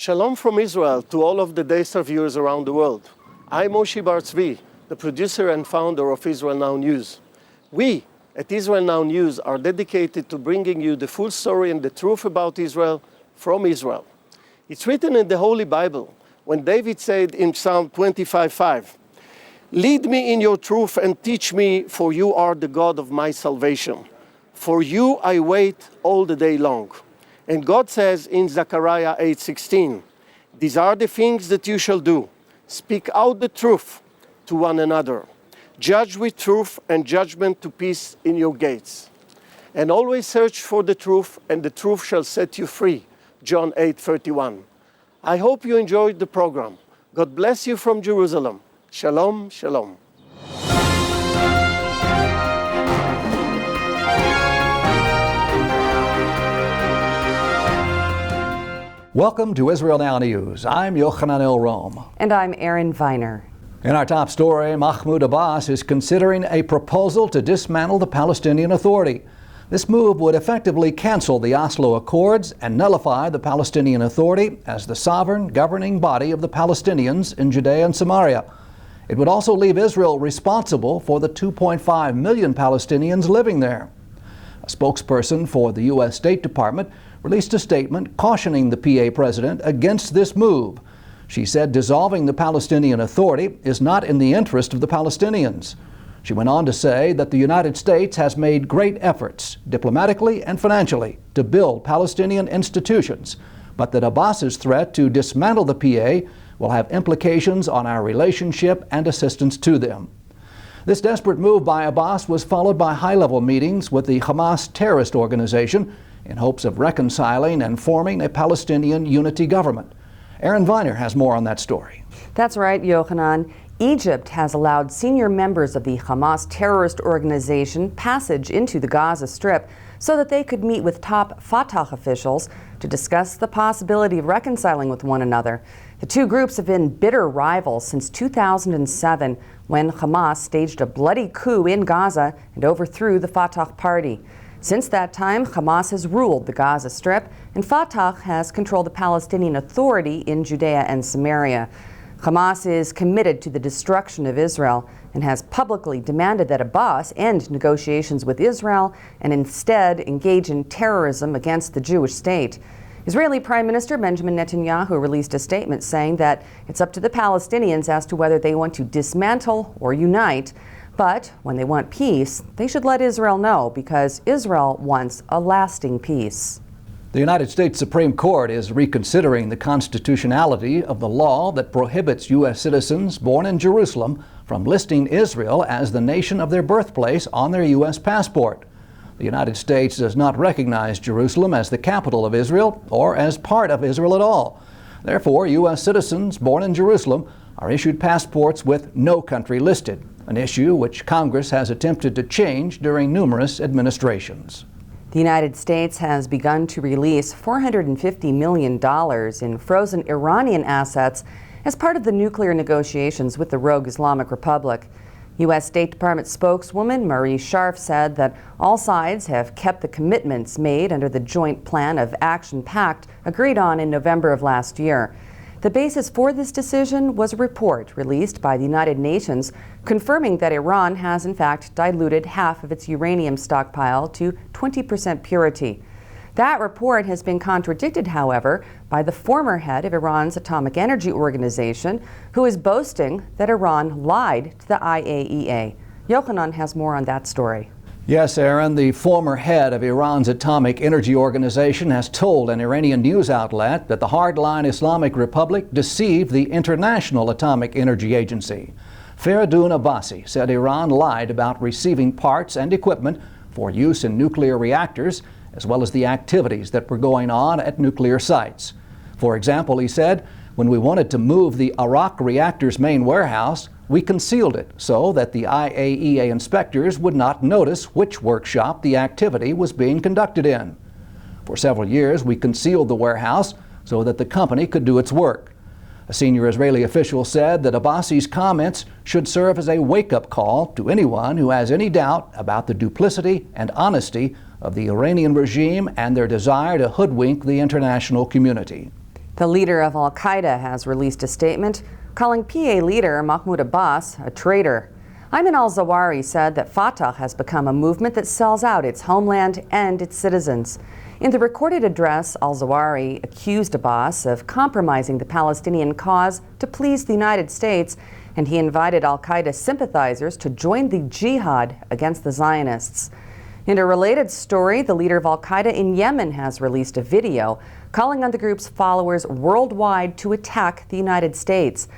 Shalom from Israel to all of the Daystar viewers around the world. I'm Moshe Bar Tzvi, the producer and founder of Israel Now News. We at Israel Now News are dedicated to bringing you the full story and the truth about Israel from Israel. It's written in the Holy Bible when David said in Psalm 25:5, "Lead me in your truth and teach me, for you are the God of my salvation. For you I wait all the day long." And God says in Zechariah 8:16, "These are the things that you shall do. Speak out the truth to one another. Judge with truth and judgment to peace in your gates. And always search for the truth, and the truth shall set you free." John 8:31. I hope you enjoyed the program. God bless you from Jerusalem. Shalom, shalom. Welcome to Israel Now News. I'm Yochanan El-Rom. And I'm Erin Viner. In our top story, Mahmoud Abbas is considering a proposal to dismantle the Palestinian Authority. This move would effectively cancel the Oslo Accords and nullify the Palestinian Authority as the sovereign governing body of the Palestinians in Judea and Samaria. It would also leave Israel responsible for the 2.5 million Palestinians living there. A spokesperson for the U.S. State Department released a statement cautioning the PA president against this move. She said dissolving the Palestinian Authority is not in the interest of the Palestinians. She went on to say that the United States has made great efforts, diplomatically and financially, to build Palestinian institutions, but that Abbas's threat to dismantle the PA will have implications on our relationship and assistance to them. This desperate move by Abbas was followed by high-level meetings with the Hamas terrorist organization in hopes of reconciling and forming a Palestinian unity government. Erin Viner has more on that story. That's right, Yochanan. Egypt has allowed senior members of the Hamas terrorist organization passage into the Gaza Strip so that they could meet with top Fatah officials to discuss the possibility of reconciling with one another. The two groups have been bitter rivals since 2007, when Hamas staged a bloody coup in Gaza and overthrew the Fatah party. Since that time, Hamas has ruled the Gaza Strip, and Fatah has controlled the Palestinian Authority in Judea and Samaria. Hamas is committed to the destruction of Israel and has publicly demanded that Abbas end negotiations with Israel and instead engage in terrorism against the Jewish state. Israeli Prime Minister Benjamin Netanyahu released a statement saying that it's up to the Palestinians as to whether they want to dismantle or unite. But when they want peace, they should let Israel know, because Israel wants a lasting peace. The United States Supreme Court is reconsidering the constitutionality of the law that prohibits U.S. citizens born in Jerusalem from listing Israel as the nation of their birthplace on their U.S. passport. The United States does not recognize Jerusalem as the capital of Israel or as part of Israel at all. Therefore, U.S. citizens born in Jerusalem are issued passports with no country listed, an issue which Congress has attempted to change during numerous administrations. The United States has begun to release $450 million in frozen Iranian assets as part of the nuclear negotiations with the rogue Islamic Republic. U.S. State Department spokeswoman Marie Scharf said that all sides have kept the commitments made under the Joint Plan of Action Pact agreed on in November of last year. The basis for this decision was a report released by the United Nations confirming that Iran has in fact diluted half of its uranium stockpile to 20% purity. That report has been contradicted, however, by the former head of Iran's Atomic Energy Organization, who is boasting that Iran lied to the IAEA. Yochanan has more on that story. Yes, Aaron, the former head of Iran's Atomic Energy Organization has told an Iranian news outlet that the hardline Islamic Republic deceived the International Atomic Energy Agency. Faridun Abbasi said Iran lied about receiving parts and equipment for use in nuclear reactors, as well as the activities that were going on at nuclear sites. For example, he said, when we wanted to move the Arak reactor's main warehouse, we concealed it so that the IAEA inspectors would not notice which workshop the activity was being conducted in. For several years, we concealed the warehouse so that the company could do its work. A senior Israeli official said that Abbasi's comments should serve as a wake-up call to anyone who has any doubt about the duplicity and honesty of the Iranian regime and their desire to hoodwink the international community. The leader of al-Qaeda has released a statement calling PA leader Mahmoud Abbas a traitor. Ayman al-Zawahiri said that Fatah has become a movement that sells out its homeland and its citizens. In the recorded address, al-Zawahiri accused Abbas of compromising the Palestinian cause to please the United States, and he invited al-Qaeda sympathizers to join the jihad against the Zionists. In a related story, the leader of al-Qaeda in Yemen has released a video calling on the group's followers worldwide to attack the United States.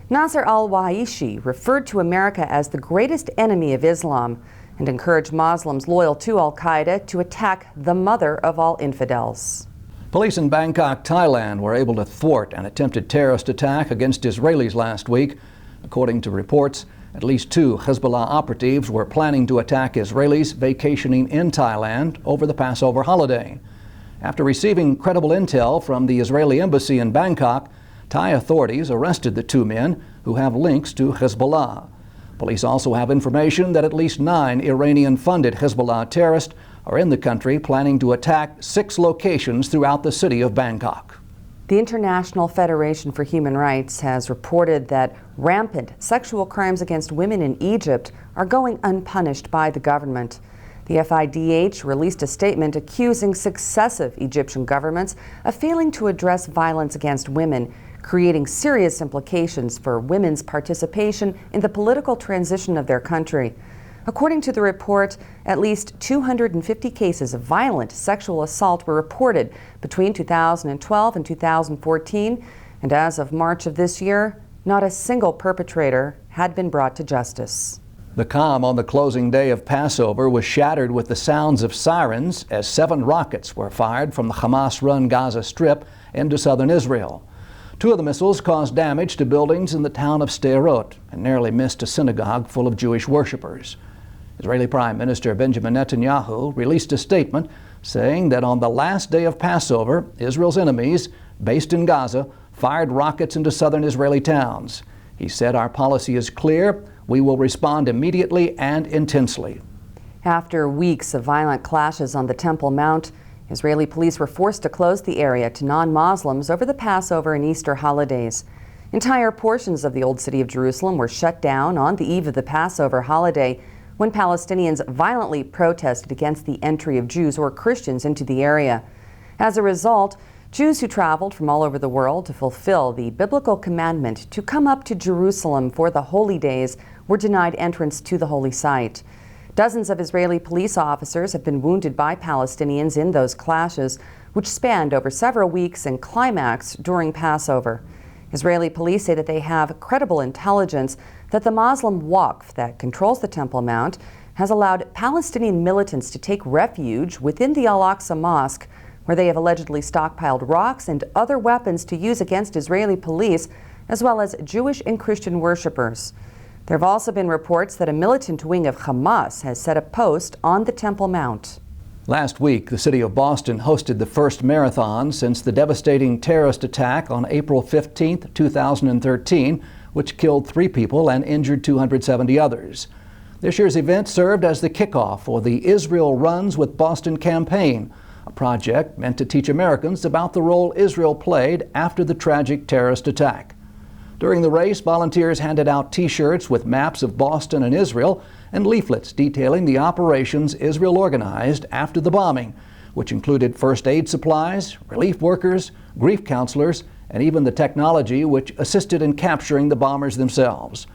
Nasser al-Waishi referred to America as the greatest enemy of Islam and encouraged Muslims loyal to al-Qaeda to attack the mother of all infidels. Police in Bangkok, Thailand were able to thwart an attempted terrorist attack against Israelis last week. According to reports, at least 2 Hezbollah operatives were planning to attack Israelis vacationing in Thailand over the Passover holiday. After receiving credible intel from the Israeli embassy in Bangkok, Thai authorities arrested the 2 men who have links to Hezbollah. Police also have information that at least 9 Iranian-funded Hezbollah terrorists are in the country planning to attack 6 locations throughout the city of Bangkok. The International Federation for Human Rights has reported that rampant sexual crimes against women in Egypt are going unpunished by the government. The FIDH released a statement accusing successive Egyptian governments of failing to address violence against women, creating serious implications for women's participation in the political transition of their country. According to the report, at least 250 cases of violent sexual assault were reported between 2012 and 2014, and as of March of this year, not a single perpetrator had been brought to justice. The calm on the closing day of Passover was shattered with the sounds of sirens as 7 rockets were fired from the Hamas-run Gaza Strip into southern Israel. 2 of the missiles caused damage to buildings in the town of Sderot and nearly missed a synagogue full of Jewish worshippers. Israeli Prime Minister Benjamin Netanyahu released a statement saying that on the last day of Passover, Israel's enemies, based in Gaza, fired rockets into southern Israeli towns. He said, "Our policy is clear. We will respond immediately and intensely." After weeks of violent clashes on the Temple Mount, Israeli police were forced to close the area to non-Muslims over the Passover and Easter holidays. Entire portions of the Old City of Jerusalem were shut down on the eve of the Passover holiday when Palestinians violently protested against the entry of Jews or Christians into the area. As a result, Jews who traveled from all over the world to fulfill the biblical commandment to come up to Jerusalem for the holy days were denied entrance to the holy site. Dozens of Israeli police officers have been wounded by Palestinians in those clashes, which spanned over several weeks and climaxed during Passover. Israeli police say that they have credible intelligence that the Muslim Waqf that controls the Temple Mount has allowed Palestinian militants to take refuge within the Al-Aqsa Mosque, where they have allegedly stockpiled rocks and other weapons to use against Israeli police, as well as Jewish and Christian worshippers. There have also been reports that a militant wing of Hamas has set a post on the Temple Mount. Last week, the city of Boston hosted the first marathon since the devastating terrorist attack on April 15, 2013, which killed 3 people and injured 270 others. This year's event served as the kickoff for the Israel Runs with Boston campaign, a project meant to teach Americans about the role Israel played after the tragic terrorist attack. During the race, volunteers handed out T-shirts with maps of Boston and Israel and leaflets detailing the operations Israel organized after the bombing, which included first aid supplies, relief workers, grief counselors, and even the technology which assisted in capturing the bombers themselves.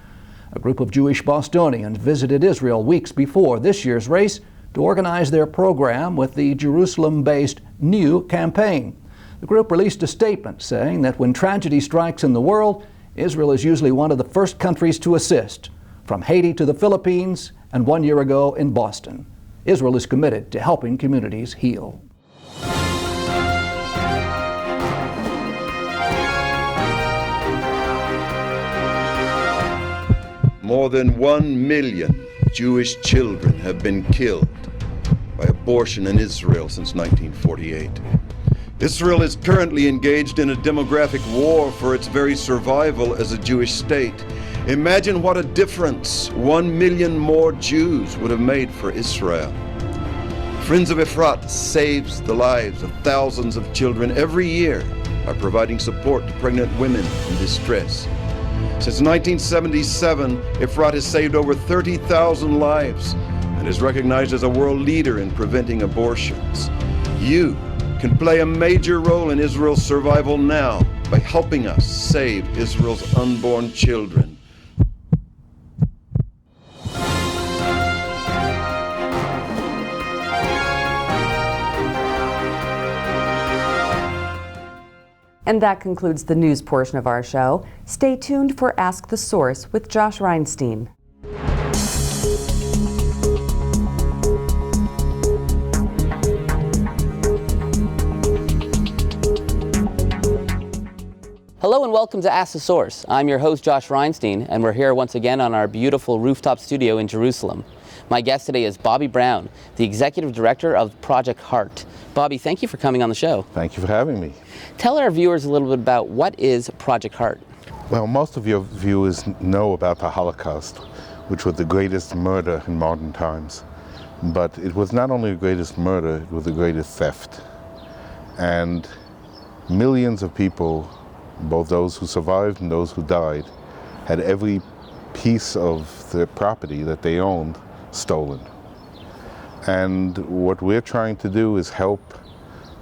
A group of Jewish Bostonians visited Israel weeks before this year's race to organize their program with the Jerusalem-based New campaign. The group released a statement saying that when tragedy strikes in the world, Israel is usually one of the first countries to assist, from Haiti to the Philippines and 1 year ago in Boston. Israel is committed to helping communities heal. More than 1 million Jewish children have been killed by abortion in Israel since 1948. Israel is currently engaged in a demographic war for its very survival as a Jewish state. Imagine what a difference 1 million more Jews would have made for Israel. Friends of Efrat saves the lives of thousands of children every year by providing support to pregnant women in distress. Since 1977, Efrat has saved over 30,000 lives and is recognized as a world leader in preventing abortions. You can play a major role in Israel's survival now by helping us save Israel's unborn children. And that concludes the news portion of our show. Stay tuned for Ask the Source with Josh Reinstein. Hello and welcome to Ask the Source. I'm your host, Josh Reinstein, and we're here once again on our beautiful rooftop studio in Jerusalem. My guest today is Bobby Brown, the Executive Director of Project Heart. Bobby, thank you for coming on the show. Thank you for having me. Tell our viewers a little bit about what is Project Heart. Well, most of your viewers know about the Holocaust, which was the greatest murder in modern times. But it was not only the greatest murder, it was the greatest theft. And millions of people, both those who survived and those who died, had every piece of their property that they owned stolen. And what we're trying to do is help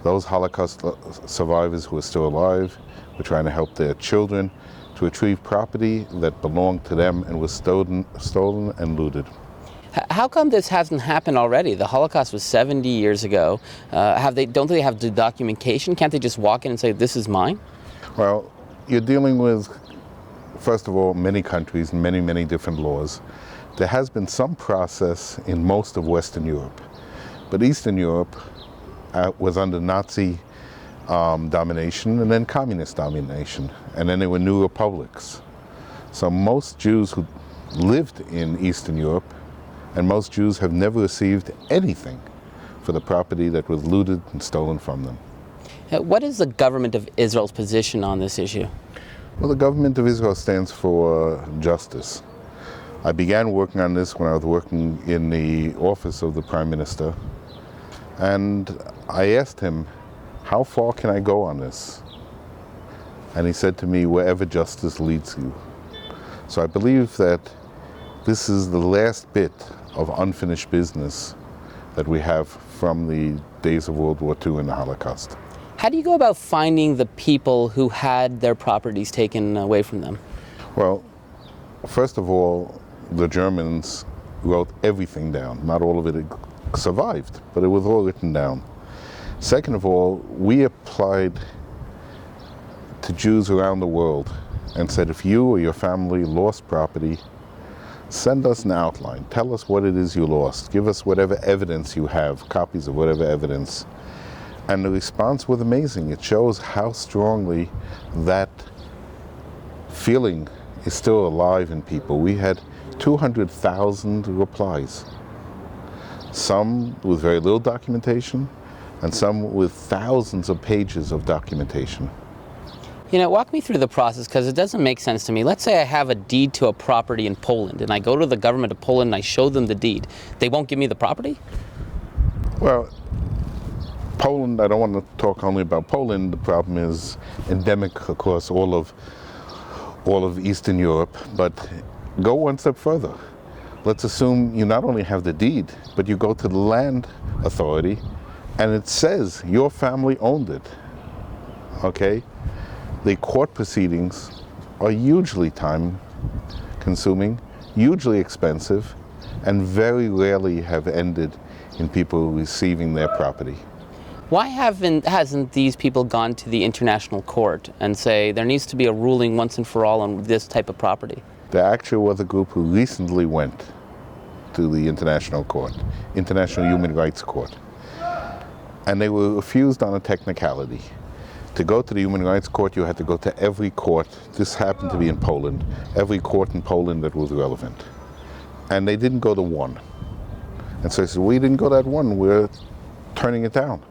those Holocaust survivors who are still alive. We're trying to help their children to retrieve property that belonged to them and was stolen and looted. How come this hasn't happened already? The Holocaust was 70 years ago. Don't they have the documentation? Can't they just walk in and say, this is mine? Well, you're dealing with, first of all, many countries, many different laws. There has been some process in most of Western Europe, but Eastern Europe was under Nazi domination and then communist domination, and then there were new republics. So most Jews who lived in Eastern Europe, and most Jews have never received anything for the property that was looted and stolen from them. What is the government of Israel's position on this issue? Well, the government of Israel stands for justice. I began working on this when I was working in the office of the Prime Minister, and I asked him, how far can I go on this? And he said to me, wherever justice leads you. So I believe that this is the last bit of unfinished business that we have from the days of World War II and the Holocaust. How do you go about finding the people who had their properties taken away from them? Well, first of all, the Germans wrote everything down. Not all of it survived, but it was all written down. Second of all, we applied to Jews around the world and said, if you or your family lost property, send us an outline. Tell us what it is you lost. Give us whatever evidence you have, copies of whatever evidence. And the response was amazing. It shows how strongly that feeling is still alive in people. We had 200,000 replies. Some with very little documentation, and some with thousands of pages of documentation. You know, walk me through the process, because it doesn't make sense to me. Let's say I have a deed to a property in Poland, and I go to the government of Poland and I show them the deed. They won't give me the property? Well, Poland, I don't want to talk only about Poland. The problem is endemic across all of Eastern Europe, but go one step further. Let's assume you not only have the deed, but you go to the land authority and it says your family owned it, okay? The court proceedings are hugely time consuming, hugely expensive, and very rarely have ended in people receiving their property. Why hasn't these people gone to the international court and say there needs to be a ruling once and for all on this type of property? There actually was a group who recently went to the International Court, International Human Rights Court, and they were refused on a technicality. To go to the Human Rights Court, you had to go to every court. This happened to be in Poland, every court in Poland that was relevant. And they didn't go to one. And so I said, we didn't go to that one, we're turning it down.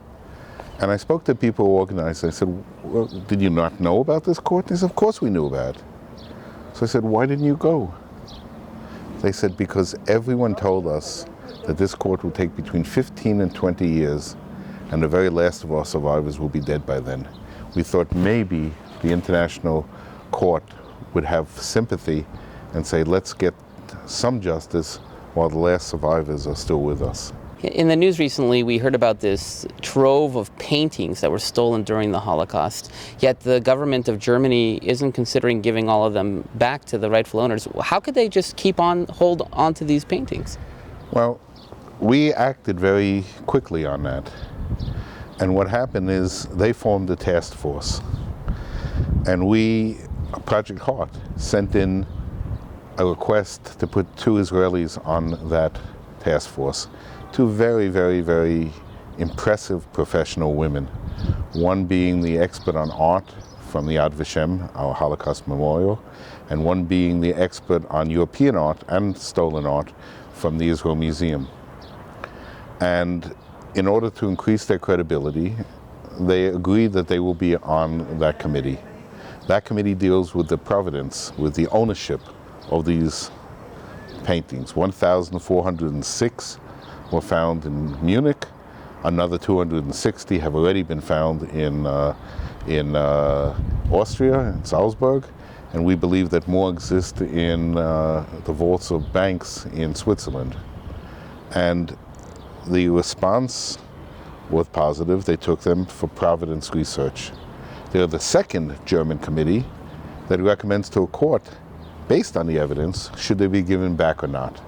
And I spoke to people who organized it. I said, well, did you not know about this court? They said, of course we knew about it. So I said, why didn't you go? They said, because everyone told us that this court will take between 15 and 20 years, and the very last of our survivors will be dead by then. we thought maybe the International Court would have sympathy and say, let's get some justice while the last survivors are still with us. In the news recently, we heard about this trove of paintings that were stolen during the Holocaust, yet the government of Germany isn't considering giving all of them back to the rightful owners. How could they just hold on to these paintings? Well, we acted very quickly on that. And what happened is they formed a task force. And we, Project Heart, sent in a request to put 2 Israelis on that task force. 2 very, very, very impressive professional women. One being the expert on art from the Yad Vashem, our Holocaust memorial, and one being the expert on European art and stolen art from the Israel Museum. And in order to increase their credibility, they agreed that they will be on that committee. That committee deals with the provenance, with the ownership of these paintings. 1,406 were found in Munich. Another 260 have already been found in Austria, in Salzburg, and we believe that more exist in the vaults of banks in Switzerland. And the response was positive. They took them for provenance research. They're the second German committee that recommends to a court, based on the evidence, should they be given back or not.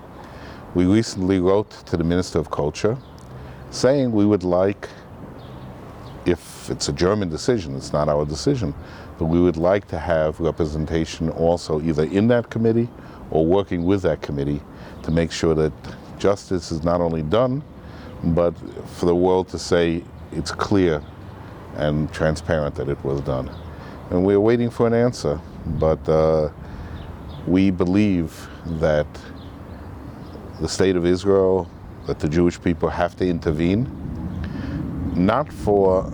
We recently wrote to the Minister of Culture saying we would like, if it's a German decision, it's not our decision, but we would like to have representation also either in that committee or working with that committee to make sure that justice is not only done, but for the world to say it's clear and transparent that it was done. And we're waiting for an answer, but we believe that the state of Israel, that the Jewish people have to intervene, not for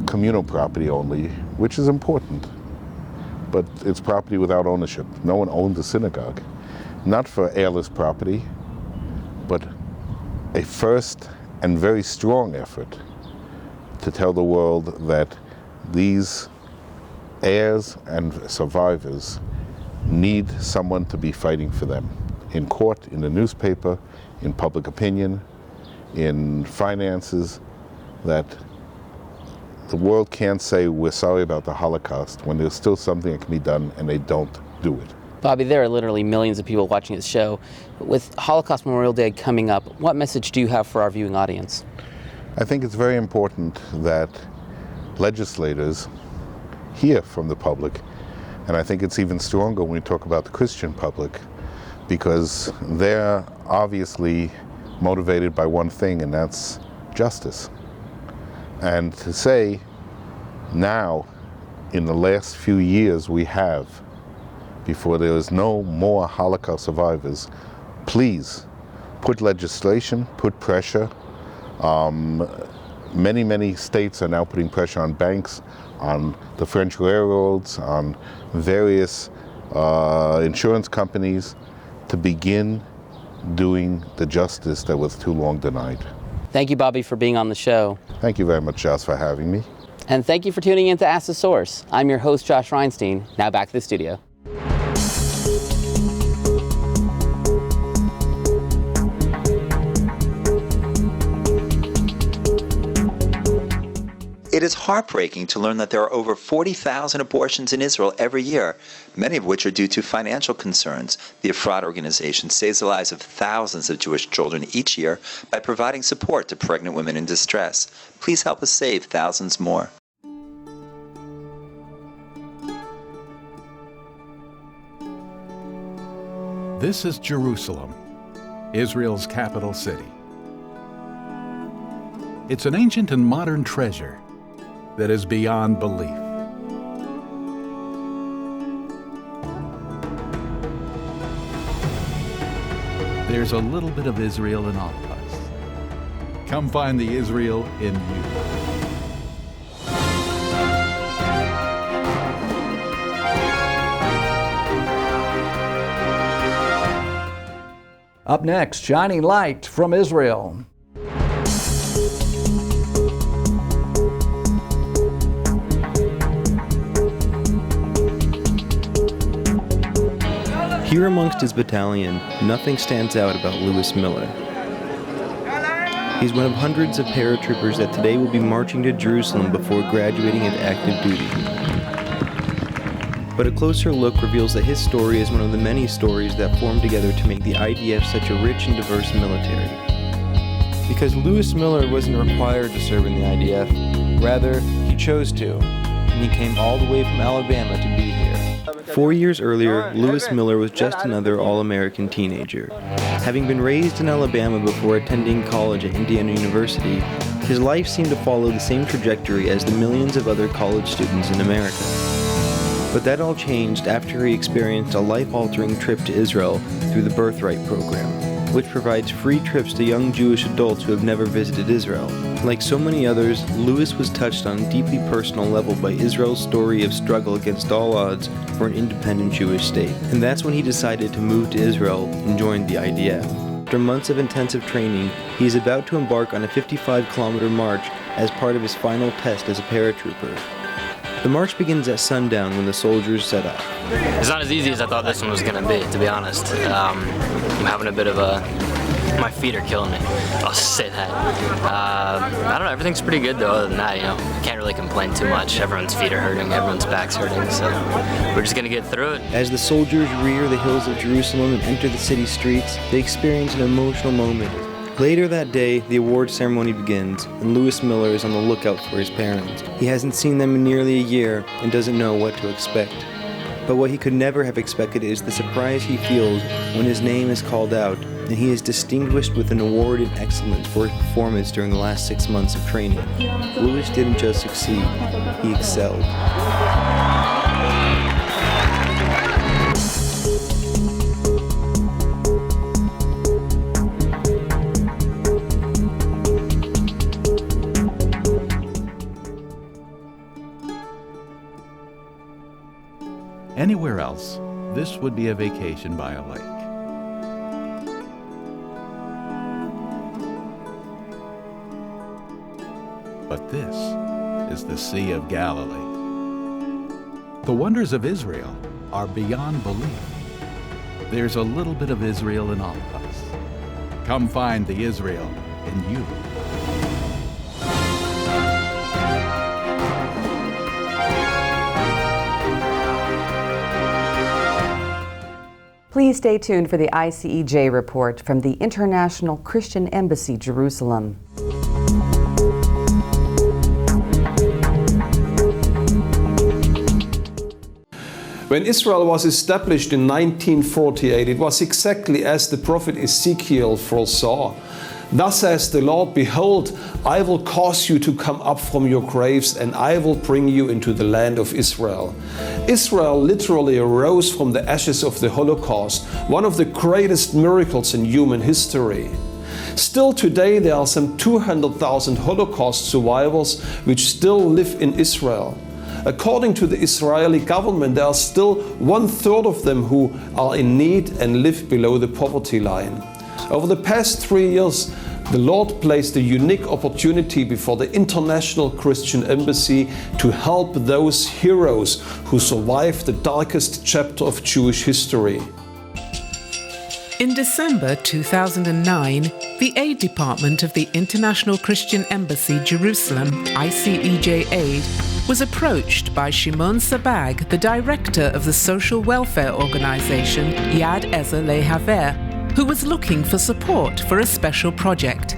communal property only, which is important, but it's property without ownership. No one owned the synagogue. Not for heirless property, but a first and very strong effort to tell the world that these heirs and survivors need someone to be fighting for them. In court, in the newspaper, in public opinion, in finances, that the world can't say we're sorry about the Holocaust when there's still something that can be done and they don't do it. Bobby, there are literally millions of people watching this show. With Holocaust Memorial Day coming up, what message do you have for our viewing audience? I think it's very important that legislators hear from the public, and I think it's even stronger when we talk about the Christian public, because they're obviously motivated by one thing, and that's justice. And to say now, in the last few years we have, before there is no more Holocaust survivors, please put legislation, put pressure. Many states are now putting pressure on banks, on the French railroads, on various insurance companies to begin doing the justice that was too long denied. Thank you, Bobby, for being on the show. Thank you very much, Josh, for having me. And thank you for tuning in to Ask the Source. I'm your host, Josh Reinstein. Now back to the studio. It is heartbreaking to learn that there are over 40,000 abortions in Israel every year, many of which are due to financial concerns. The Efrat organization saves the lives of thousands of Jewish children each year by providing support to pregnant women in distress. Please help us save thousands more. This is Jerusalem, Israel's capital city. It's an ancient and modern treasure that is beyond belief. There's a little bit of Israel in all of us. Come find the Israel in you. Up next, Shining Light from Israel. Here amongst his battalion, nothing stands out about Lewis Miller. He's one of hundreds of paratroopers that today will be marching to Jerusalem before graduating into active duty. But a closer look reveals that his story is one of the many stories that formed together to make the IDF such a rich and diverse military. Because Lewis Miller wasn't required to serve in the IDF, rather, he chose to, and he came all the way from Alabama to be here. 4 years earlier, Lewis Miller was just another all-American teenager. Having been raised in Alabama before attending college at Indiana University, his life seemed to follow the same trajectory as the millions of other college students in America. But that all changed after he experienced a life-altering trip to Israel through the Birthright program, which provides free trips to young Jewish adults who have never visited Israel. Like so many others, Lewis was touched on a deeply personal level by Israel's story of struggle against all odds for an independent Jewish state. And that's when he decided to move to Israel and joined the IDF. After months of intensive training, he is about to embark on a 55-kilometer march as part of his final test as a paratrooper. The march begins at sundown when the soldiers set off. It's not as easy as I thought this one was going to be, to be honest. I'm having a bit of my feet are killing me, I'll say that. I don't know, everything's pretty good though, other than that, can't really complain too much. Everyone's feet are hurting, everyone's back's hurting, so we're just going to get through it. As the soldiers rear the hills of Jerusalem and enter the city streets, they experience an emotional moment. Later that day, the award ceremony begins, and Lewis Miller is on the lookout for his parents. He hasn't seen them in nearly a year and doesn't know what to expect. But what he could never have expected is the surprise he feels when his name is called out, and he is distinguished with an award in excellence for his performance during the last 6 months of training. Lewis didn't just succeed, he excelled. Anywhere else, this would be a vacation by a lake. But this is the Sea of Galilee. The wonders of Israel are beyond belief. There's a little bit of Israel in all of us. Come find the Israel in you. Please stay tuned for the ICEJ report from the International Christian Embassy, Jerusalem. When Israel was established in 1948, it was exactly as the prophet Ezekiel foresaw. Thus says the Lord, behold, I will cause you to come up from your graves, and I will bring you into the land of Israel. Israel literally arose from the ashes of the Holocaust, one of the greatest miracles in human history. Still today there are some 200,000 Holocaust survivors which still live in Israel. According to the Israeli government, there are still 1/3 of them who are in need and live below the poverty line. Over the past 3 years, the Lord placed a unique opportunity before the International Christian Embassy to help those heroes who survived the darkest chapter of Jewish history. In December 2009, the Aid Department of the International Christian Embassy, Jerusalem, ICEJ Aid, was approached by Shimon Sabag, the director of the social welfare organization Yad Ezer Lehaver, who was looking for support for a special project.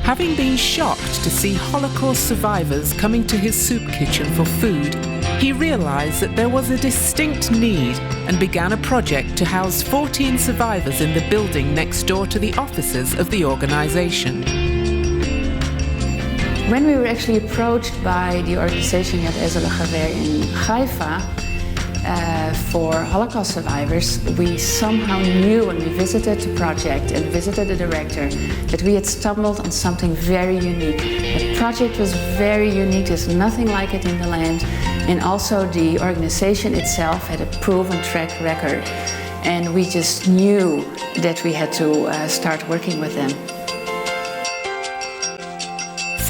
Having been shocked to see Holocaust survivors coming to his soup kitchen for food, he realized that there was a distinct need and began a project to house 14 survivors in the building next door to the offices of the organization. When we were actually approached by the organization Yad Ezer Lehaver in Haifa for Holocaust survivors, we somehow knew when we visited the project and visited the director that we had stumbled on something very unique. The project was very unique, there's nothing like it in the land, and also the organization itself had a proven track record. And we just knew that we had to start working with them.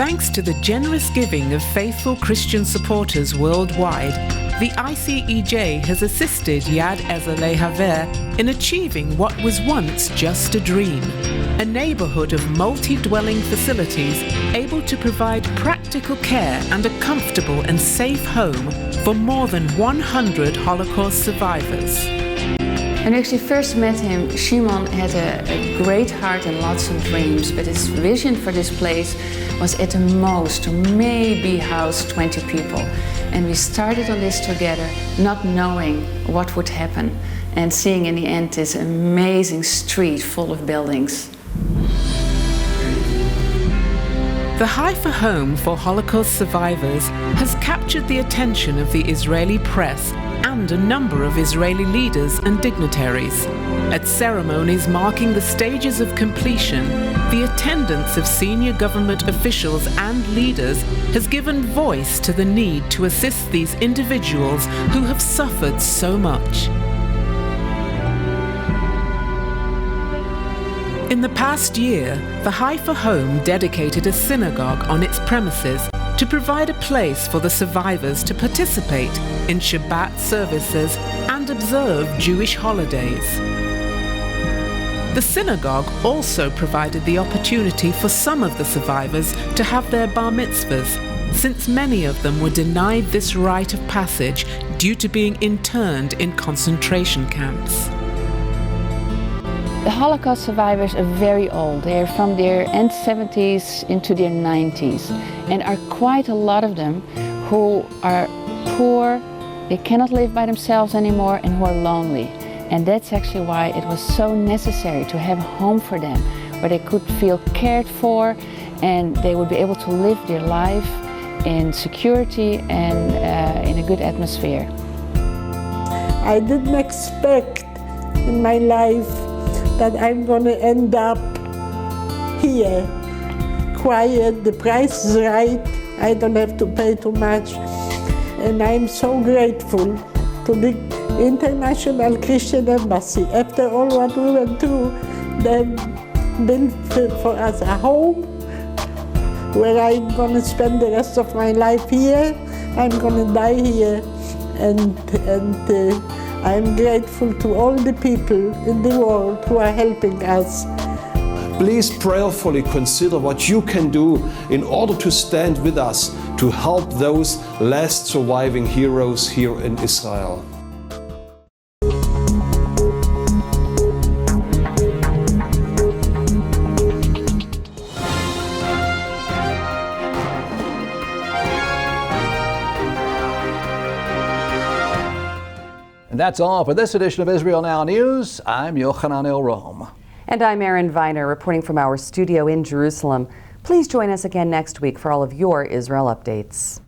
Thanks to the generous giving of faithful Christian supporters worldwide, the ICEJ has assisted Yad Ezer Lehaver in achieving what was once just a dream, a neighborhood of multi-dwelling facilities able to provide practical care and a comfortable and safe home for more than 100 Holocaust survivors. When we actually first met him, Shimon had a great heart and lots of dreams, but his vision for this place was at the most to maybe house 20 people. And we started on this together, not knowing what would happen, and seeing in the end this amazing street full of buildings. The Haifa Home for Holocaust Survivors has captured the attention of the Israeli press and a number of Israeli leaders and dignitaries. At ceremonies marking the stages of completion, the attendance of senior government officials and leaders has given voice to the need to assist these individuals who have suffered so much. In the past year, the Haifa Home dedicated a synagogue on its premises to provide a place for the survivors to participate in Shabbat services and observe Jewish holidays. The synagogue also provided the opportunity for some of the survivors to have their bar mitzvahs, since many of them were denied this rite of passage due to being interned in concentration camps. The Holocaust survivors are very old. They are from their end 70s into their 90s, and are quite a lot of them who are poor, they cannot live by themselves anymore, and who are lonely. And that's actually why it was so necessary to have a home for them, where they could feel cared for and they would be able to live their life in security and in a good atmosphere. I didn't expect in my life that I'm going to end up here. Quiet, the price is right, I don't have to pay too much. And I'm so grateful to the International Christian Embassy. After all what we went through, they built for us a home where I'm going to spend the rest of my life here. I'm going to die here. And I'm grateful to all the people in the world who are helping us. Please prayerfully consider what you can do in order to stand with us to help those last surviving heroes here in Israel. And that's all for this edition of Israel Now News. I'm Yochanan El-Rom. And I'm Erin Viner, reporting from our studio in Jerusalem. Please join us again next week for all of your Israel updates.